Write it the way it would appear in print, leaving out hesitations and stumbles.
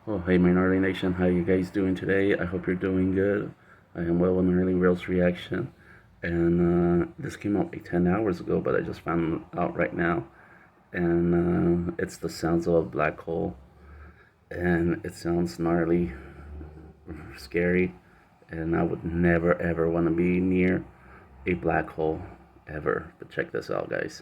Oh, hey, Minority Nation, how you guys doing today? I hope you're doing good. I am Will with Early Rails Reaction, and this came out like 10 hours ago, but I just found out right now, and it's the sounds of a black hole, and it sounds gnarly, scary, and I would never ever want to be near a black hole ever. But check this out, guys.